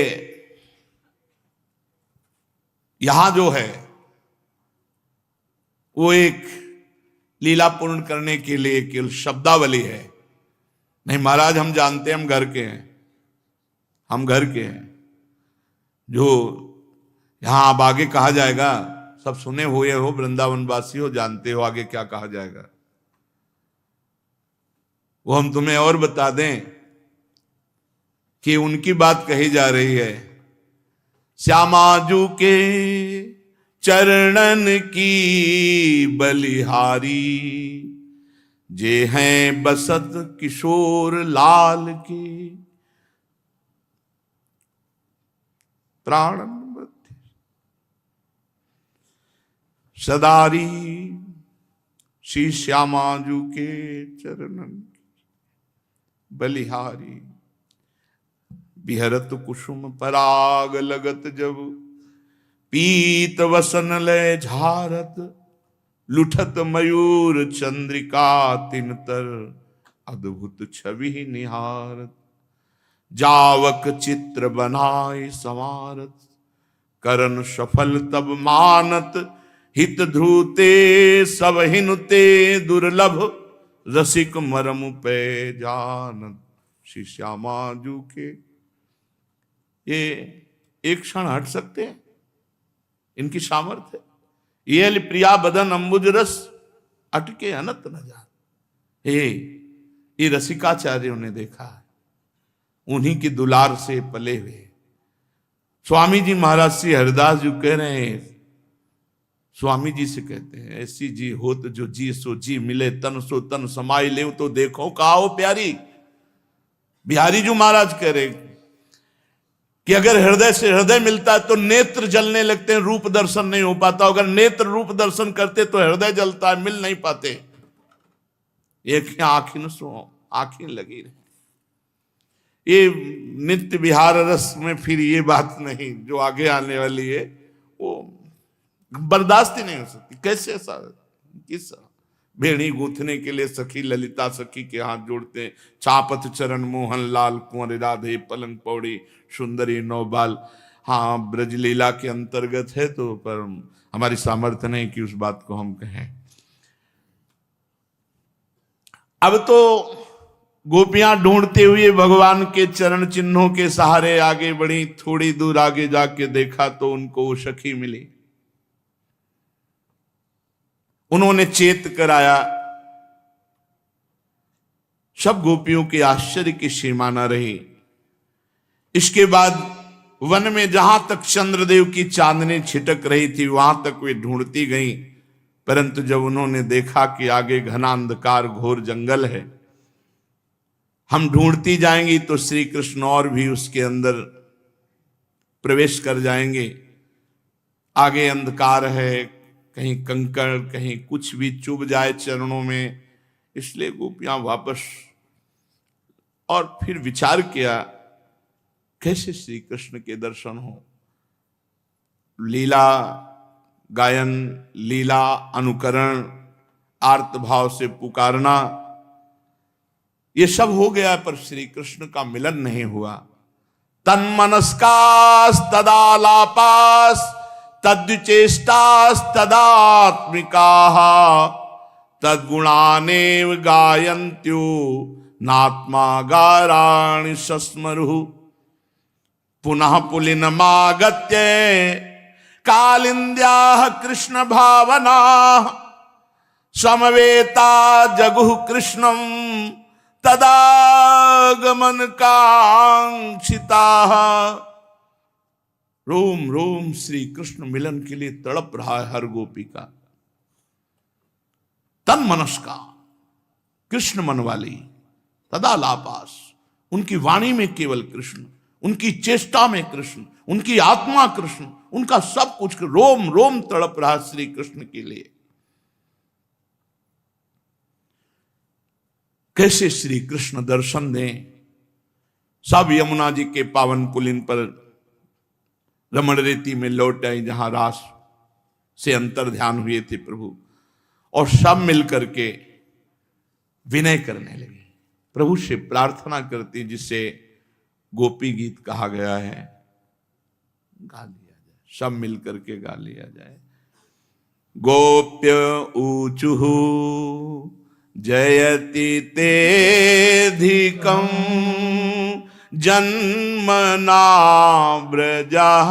यहां जो है वो एक लीला पूर्ण करने के लिए केवल शब्दावली है। नहीं महाराज, हम जानते हैं, हम घर के हैं, हम घर के हैं। जो यहां अब आगे कहा जाएगा सब सुने हुए हो, वृंदावन वासी हो, जानते हो आगे क्या कहा जाएगा। वो हम तुम्हें और बता दें कि उनकी बात कही जा रही है। श्यामाजू के चरणन की बलिहारी, जे हैं बसत किशोर लाल के, प्राण मध्य सदारी श्री श्यामाजू के चरणन बलिहारी। बिहरत कुसुम पराग लगत जब, पीत वसन लय झारत, लुठत मयूर चंद्रिका तिनतर, अद्भुत छवि निहारत। जावक चित्र बनाए संवारत, करन सफल तब मानत, हित ध्रुते सब हिनुते दुर्लभ, रसिक मरम पे जानत। श्री श्यामाजू के ये एक क्षण हट सकते हैं, इनकी सामर्थ्य। ये प्रिया बदन अंबुज रस, अटके अनत न जान। ये रसिकाचार्यों ने देखा है, उन्हीं की दुलार से पले हुए। स्वामी जी महाराज श्री हरिदास जी कह रहे हैं, स्वामी जी से कहते हैं, ऐसी जी होत जो जी सो जी मिले, तन सो तन समाई ले तो देखो कहो प्यारी। बिहारी जी महाराज कह रहे कि अगर हृदय से हृदय मिलता है तो नेत्र जलने लगते हैं, रूप दर्शन नहीं हो पाता। अगर नेत्र रूप दर्शन करते तो हृदय जलता है, मिल नहीं पाते। एक आंखिन सो आंखिन लगी रहे। ये नित्य विहार रस में फिर ये बात नहीं जो आगे आने वाली है, वो बर्दाश्त ही नहीं हो सकती। कैसे ऐसा, किस भेड़ी गूंथने के लिए सखी ललिता सखी के हाथ जोड़ते, चापत चरण मोहन लाल कुंवर राधे पलंग पौड़ी सुंदरी नौबाल। हाँ, ब्रजलीला के अंतर्गत है तो, पर हमारी सामर्थ्य नहीं कि उस बात को हम कहें। अब तो गोपियां ढूंढते हुए भगवान के चरण चिन्हों के सहारे आगे बढ़ी। थोड़ी दूर आगे जाके देखा तो उनको वो सखी मिली। उन्होंने चेत कराया। सब गोपियों के आश्चर्य की सीमा न रही। इसके बाद वन में जहां तक चंद्रदेव की चांदनी छिटक रही थी वहां तक वे ढूंढती गईं, परंतु जब उन्होंने देखा कि आगे घना अंधकार घोर जंगल है, हम ढूंढती जाएंगी तो श्री कृष्ण और भी उसके अंदर प्रवेश कर जाएंगे। आगे अंधकार है, कहीं कंकड़ कहीं कुछ भी चुभ जाए चरणों में। इसलिए गोपियां वापस, और फिर विचार किया कैसे श्री कृष्ण के दर्शन हो। लीला गायन, लीला अनुकरण, आर्त भाव से पुकारना, ये सब हो गया, पर श्री कृष्ण का मिलन नहीं हुआ। तन्मनस्कास तदालापास तद्विचेष्टास तदात्मिकाः तद्गुणानेव गायन्त्यो नात्मा गाराणि सस्मरुः। पुनः पुलिनमागत्य कालिन्द्याः कृष्ण भावना समवेता जगुः कृष्णं तदागमन कांक्षिताः। रोम रोम श्री कृष्ण मिलन के लिए तड़प रहा है हर गोपी का। तन मनस्का, कृष्ण मन वाली, तदालापास, उनकी वाणी में केवल कृष्ण, उनकी चेष्टा में कृष्ण, उनकी आत्मा कृष्ण, उनका सब कुछ रोम रोम तड़प रहा श्री कृष्ण के लिए। कैसे श्री कृष्ण दर्शन दें। सब यमुना जी के पावन पुलिन पर रमण रेती में लौट आई जहां रास से अंतर ध्यान हुए थे प्रभु, और सब मिलकर के विनय करने लगे, प्रभु से प्रार्थना करती, जिसे गोपी गीत कहा गया है, गा लिया जाए, सब मिलकर के गा लिया जाए। गोप्य ऊचुः जयति तेधिकं जन्मना व्रजः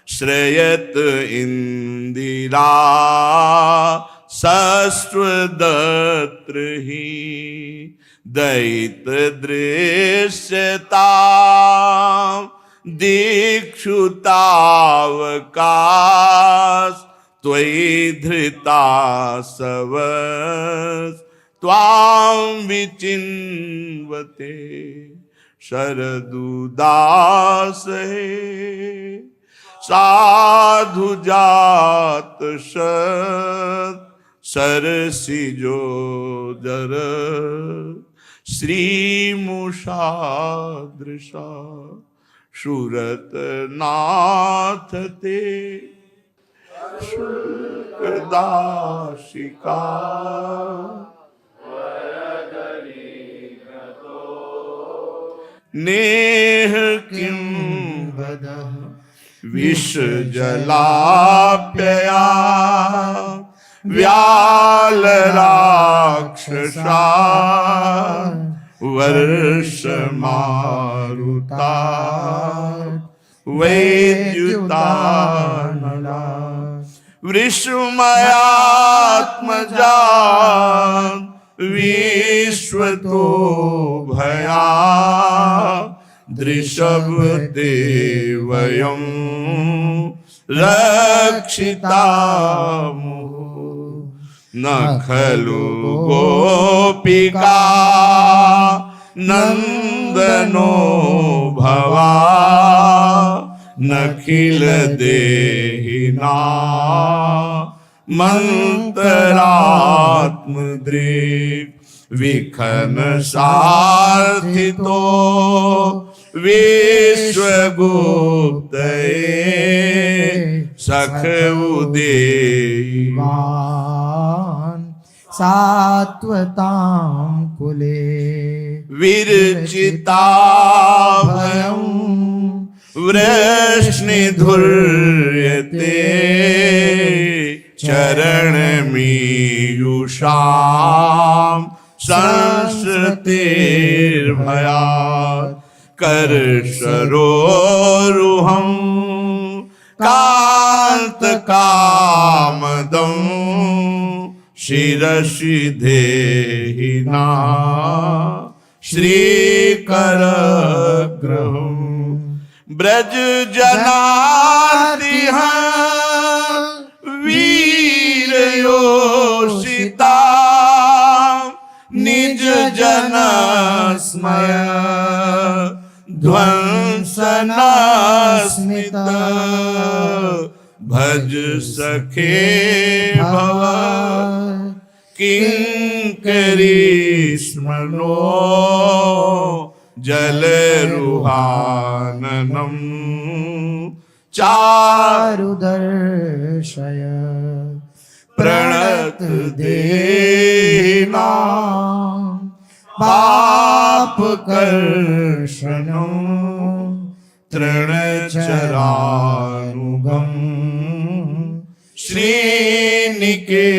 श्रयत इंदिरा सस्वदत्र ही दैत दृश्यता दीक्षुतावकाश त्वयि धृता सवस त्वां विचिन्वते शरदुदास हे साधु जात सरसिजो जर श्रीमुषादृशा सुरत नाथ ते दासिका नेह किं वदः विष जलाप्यया व्याल राक्षसा वर्ष मारुता वैद्युतानला वृषमयात्मजा विश्वतो भया दृशभते वयं रक्षितामुः न खलु गोपिका नंदनो भवा नखिल देहिना मंतरात्मदृक् विखन सार्थितो विश्वगुप्तये सख उदेवान् सात्वतां कुले विरचिता भयं वृष्णिधुर्यते चरणमीयुषां संसृतिर्भयात् करसरोरुहं कान्तकामदं शिरसि देहिना श्रीकरग्रहं ब्रज जनातिह वीरयोषिता निज जन स्मय ध्वंसनास्मित भज सखे भव किंकरी स्मनो जलरुहाननं चारुदर्शय प्रणत देना पापकर्षणं तृणचरानुगं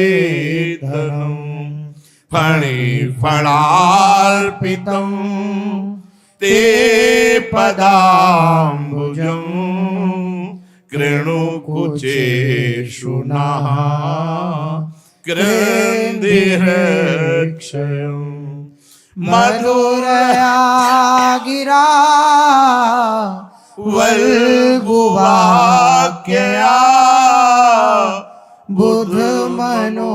श्रीनिकेतनं फणिफणार्पितं ते पदाम्बुजं कृणुकुचेषु नः कृन्दिरक्षयम् मधुरया गिरा वल्गुवाक्यया बुधमनोज्ञया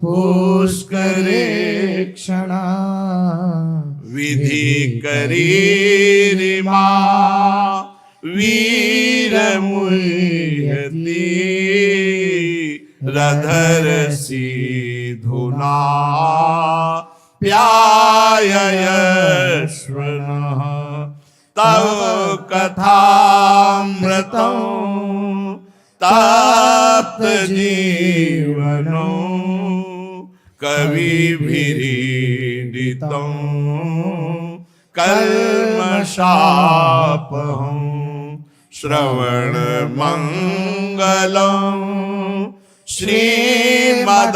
पुष्करे क्षणा विधि करीरिमा वीरमुह्यति रधरसि धुना प्याययश्वनः तव कथामृतं तप्त जीवनं कविभिरीडितं कल्मषापहं श्रवणमङ्गलं श्रीमदाततं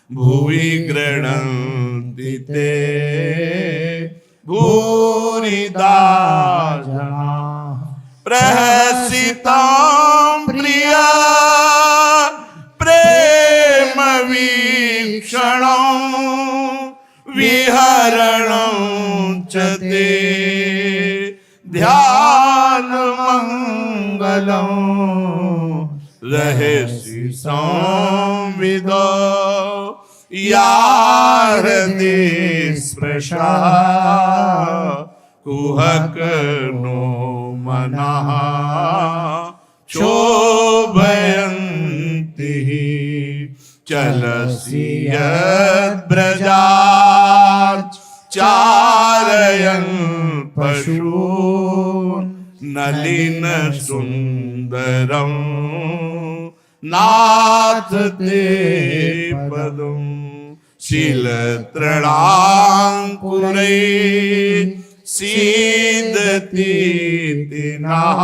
भुवि गृह्णन्ति ते भूरिदा जना प्रहसितं प्रिय प्रेम वीक्षणं विहरणं च ते ध्यानमङ्गलं रहे संविदो यार देश प्रशा कुहक नो मनः शोभयन्ति चलसि यद्ब्रजात् चारयन् पशून् नलिन सुन्दरं नाथ ते पदं शीलतृणाङ्कुरै सीदति नः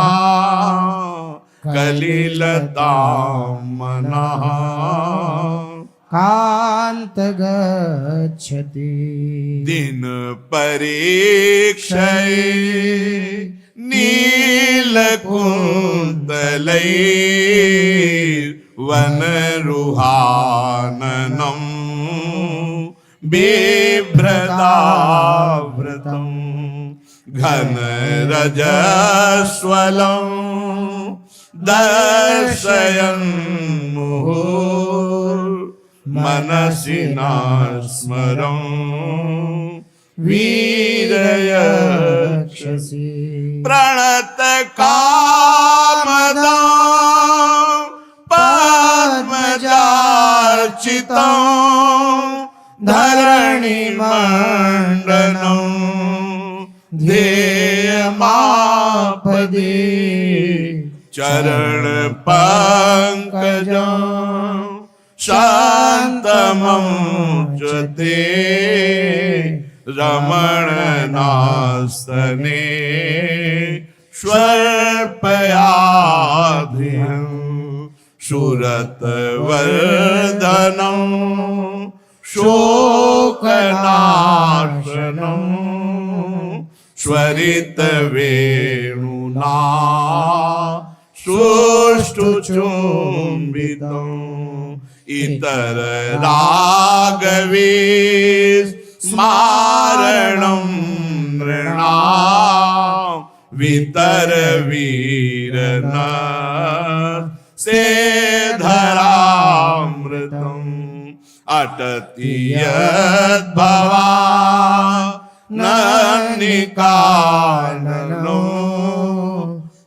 कलिलतां मनः कांत गच्छति दिन परीक्षये नीलकुन्तलै वनरुहाननं बिभ्रतावृतं घनरजस्वलं दर्शयन् मुहुर्मनसि न स्मरं वीरयक्षसि प्रणत कामदं पद्मजार्चितं धरणिमण्डनं ध्येयमापदे चरण पंकजं शान्तमं च ते रमणनास्तने स्वल्पयाधिं सुरतवर्धनं शोकनाशनं स्वरितवेणुना सुष्ठुचुम्बितम् इतर रागवे स्मारणं नृणां वितर वीरन सेधरामृतम् अटति यद्भवा नन्निकाननो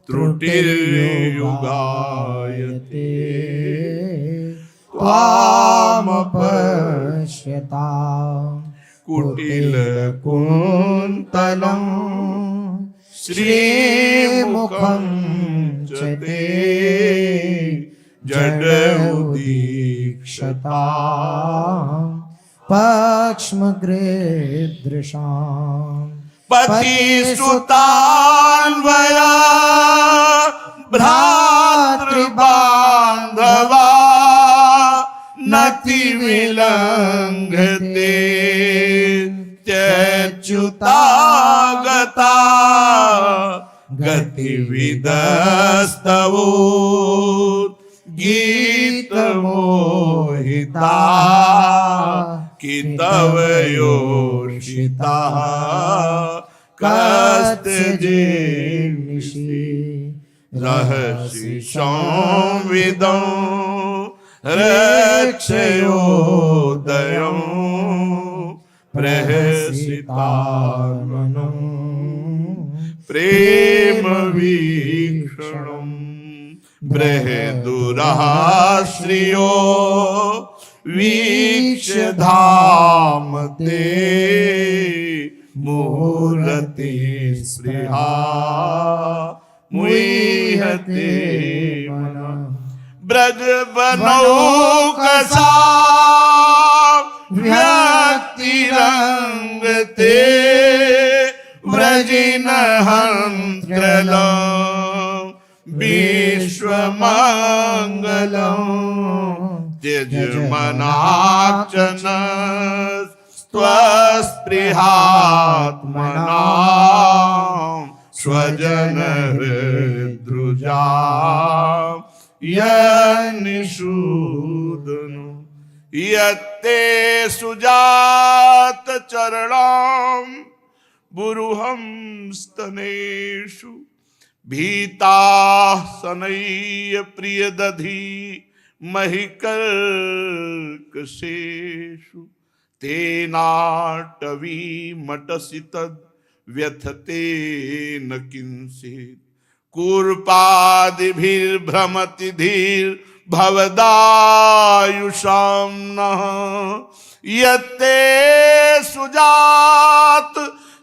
त्रुटिर्युगायते त्वामपश्यता कुटिल कुन्तलं श्रीमुखं च ते जडौदीक्षता पक्ष्मगृदृशाम् पतिसुतान्वया भ्रातृबान्धवा नति विलङ्घते त्यच्युतागता गतिविदस्तवो गीतमोहिता कितव योषितः कस्तजेनिषि रहसि संविदं रक्षयोदयं प्रहसितात्मनं प्रेम वीक्षणं बृहदुराश्रियो वीक्ष्य धाम ते मुहुरति स्पृहा मुह्यते मनः ब्रज बनौकसा व्यक्तिरंगते व्रजिन हंत्रलं विश्वमंगलं त्यजमनार्चन स्वस्पृहात्मना स्वजन हृद्रुजा यनिषूदनु यत्ते सुजात चरणं बुरुहं स्तनेषु भीता सनैय प्रिय दधी महिकर्कशेषु तेनाटवी मटसि तद व्यथते न किंचित् कूर्पादिभिर्भ्रमति धीर भवदायुषां नः यत्ते सुजात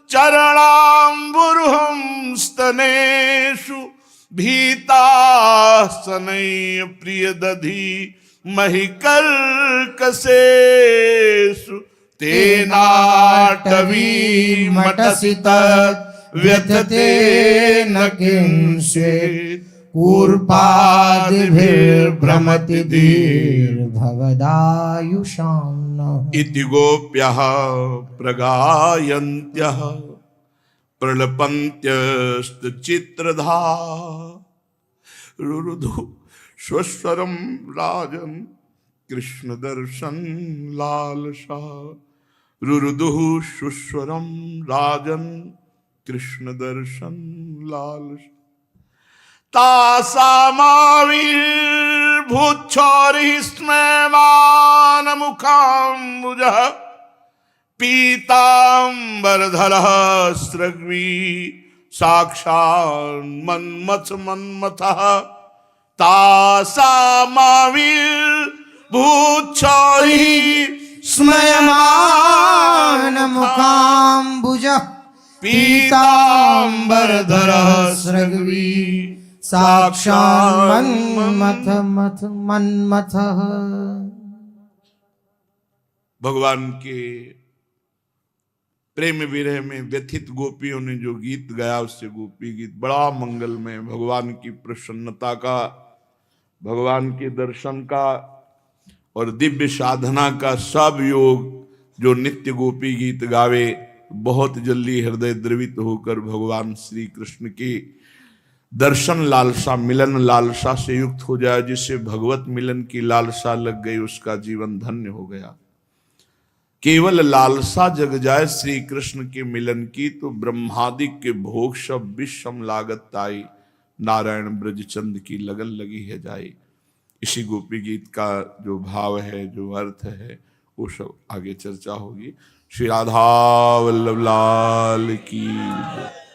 चरणाम्बुरुहं स्तनेषु भीता सनैय प्रिय दधी महिकर्कशेषु तेनाटवी मटसि तत् व्यथते न किंचित् कूर्पादिभिर्भ्रमति धीर्भवदायुषां नः इति गोप्यः प्रगायन्त्यः प्रलपन्त्यस्तचित्रधा रुरुधु स्वस्वरं राजन् कृष्ण दर्शन लालसा रुरुदुः सुस्वरं राजन् कृष्ण दर्शन लालसा तासामाविर्भूच्छोरिः स्मयमानमुखाम्बुजः पीताम्बरधरः स्रग्वी साक्षान्मन्मथ मन्मथः तासामाविर्भूच्छोरिः स्मयमानमुखाम्बुजः पीताम्बरधरः स्रग्वी साक्षान्मन्मथ मन्मथः। भगवान के प्रेम विरह में व्यथित गोपियों ने जो गीत गाया उससे गोपी गीत बड़ा मंगलमय, भगवान की प्रसन्नता का, भगवान के दर्शन का और दिव्य साधना का सब योग जो नित्य गोपी गीत गावे बहुत जल्दी हृदय द्रवित होकर भगवान श्री कृष्ण की दर्शन लालसा मिलन लालसा से युक्त हो जाए। जिससे भगवत मिलन की लालसा लग गई उसका जीवन धन्य हो गया। केवल लालसा जग जाए श्री कृष्ण के मिलन की तो ब्रह्मादि के भोग सब विषम लागत ताई, नारायण ब्रजचंद की लगन लगी है जाए। इसी गोपी गीत का जो भाव है, जो अर्थ है, वो सब आगे चर्चा होगी। श्री राधा वल्लभ लाल की जय।